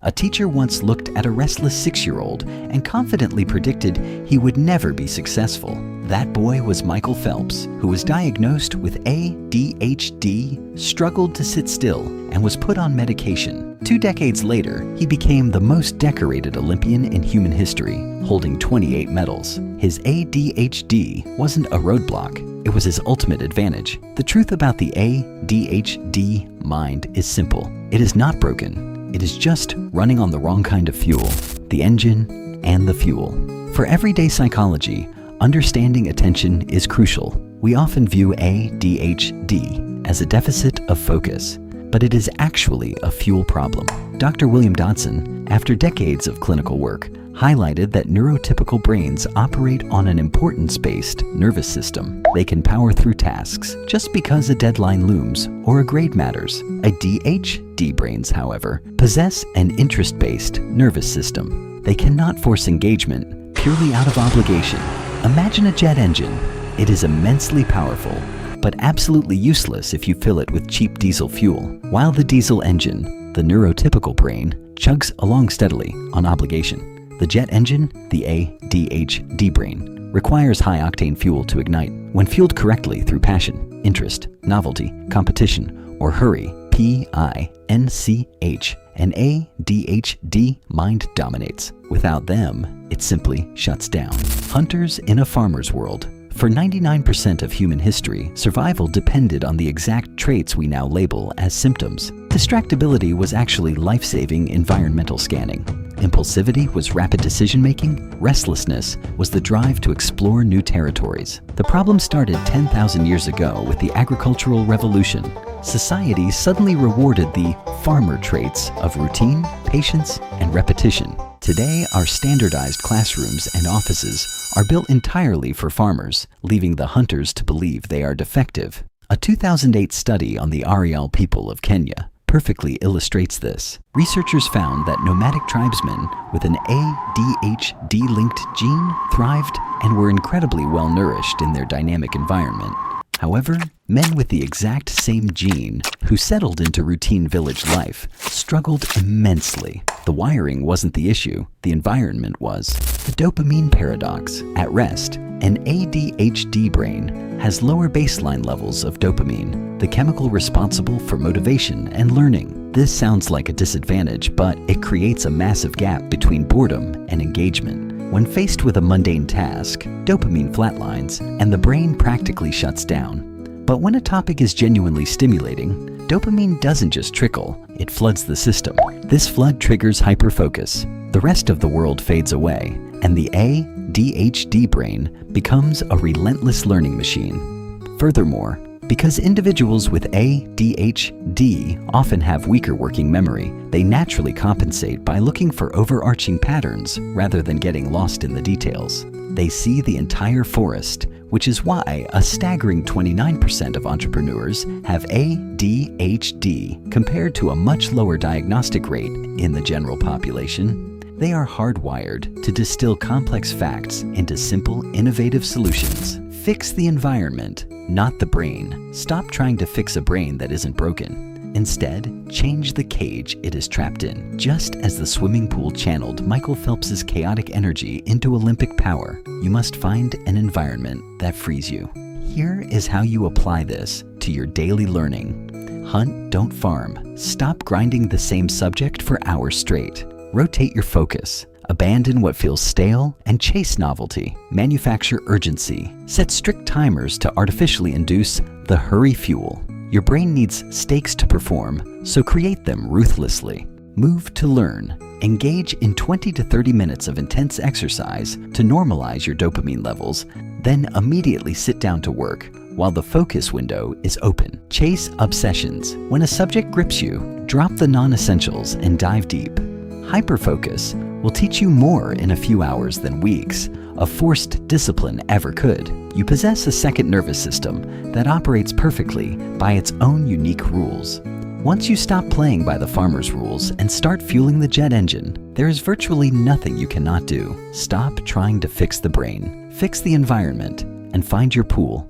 A teacher once looked at a restless 6-year-old and confidently predicted he would never be successful. That boy was Michael Phelps, who was diagnosed with ADHD, struggled to sit still, and was put on medication. 2 decades later, he became the most decorated Olympian in human history, holding 28 medals. His ADHD wasn't a roadblock, it was his ultimate advantage. The truth about the ADHD mind is simple. It is not broken. It is just running on the wrong kind of fuel, the engine and the fuel. For everyday psychology, understanding attention is crucial. We often view ADHD as a deficit of focus, but it is actually a fuel problem. Dr. William Dodson, after decades of clinical work, highlighted that neurotypical brains operate on an importance-based nervous system. They can power through tasks just because a deadline looms or a grade matters. ADHD brains, however, possess an interest-based nervous system. They cannot force engagement purely out of obligation. Imagine a jet engine. It is immensely powerful, but absolutely useless if you fill it with cheap diesel fuel. While the diesel engine, the neurotypical brain, chugs along steadily on obligation. The jet engine, the ADHD brain, requires high-octane fuel to ignite. When fueled correctly through passion, interest, novelty, competition, or hurry, PINCH, an ADHD mind dominates. Without them, it simply shuts down. Hunters in a farmer's world. For 99% of human history, survival depended on the exact traits we now label as symptoms. Distractibility was actually life-saving environmental scanning. Impulsivity was rapid decision-making. Restlessness was the drive to explore new territories. The problem started 10,000 years ago with the agricultural revolution. Society suddenly rewarded the farmer traits of routine, patience, and repetition. Today, our standardized classrooms and offices are built entirely for farmers, leaving the hunters to believe they are defective. A 2008 study on the Ariel people of Kenya perfectly illustrates this. Researchers found that nomadic tribesmen with an ADHD-linked gene thrived and were incredibly well-nourished in their dynamic environment. However, men with the exact same gene who settled into routine village life struggled immensely. The wiring wasn't the issue, the environment was. The dopamine paradox. At rest, an ADHD brain has lower baseline levels of dopamine, the chemical responsible for motivation and learning. This sounds like a disadvantage, but it creates a massive gap between boredom and engagement. When faced with a mundane task, dopamine flatlines and the brain practically shuts down. But when a topic is genuinely stimulating, dopamine doesn't just trickle, it floods the system. This flood triggers hyperfocus. The rest of the world fades away, and the ADHD brain becomes a relentless learning machine. Furthermore, because individuals with ADHD often have weaker working memory, they naturally compensate by looking for overarching patterns rather than getting lost in the details. They see the entire forest, which is why a staggering 29% of entrepreneurs have ADHD compared to a much lower diagnostic rate in the general population. They are hardwired to distill complex facts into simple, innovative solutions. Fix the environment, not the brain. Stop trying to fix a brain that isn't broken. Instead, change the cage it is trapped in. Just as the swimming pool channeled Michael Phelps's chaotic energy into Olympic power, you must find an environment that frees you. Here is how you apply this to your daily learning. Hunt, don't farm. Stop grinding the same subject for hours straight. Rotate your focus. Abandon what feels stale and chase novelty. Manufacture urgency. Set strict timers to artificially induce the hurry fuel. Your brain needs stakes to perform, so create them ruthlessly. Move to learn. Engage in 20 to 30 minutes of intense exercise to normalize your dopamine levels, then immediately sit down to work while the focus window is open. Chase obsessions. When a subject grips you, drop the non-essentials and dive deep. Hyperfocus will teach you more in a few hours than weeks of forced discipline ever could. You possess a second nervous system that operates perfectly by its own unique rules. Once you stop playing by the farmer's rules and start fueling the jet engine, there is virtually nothing you cannot do. Stop trying to fix the brain, fix the environment, and find your pool.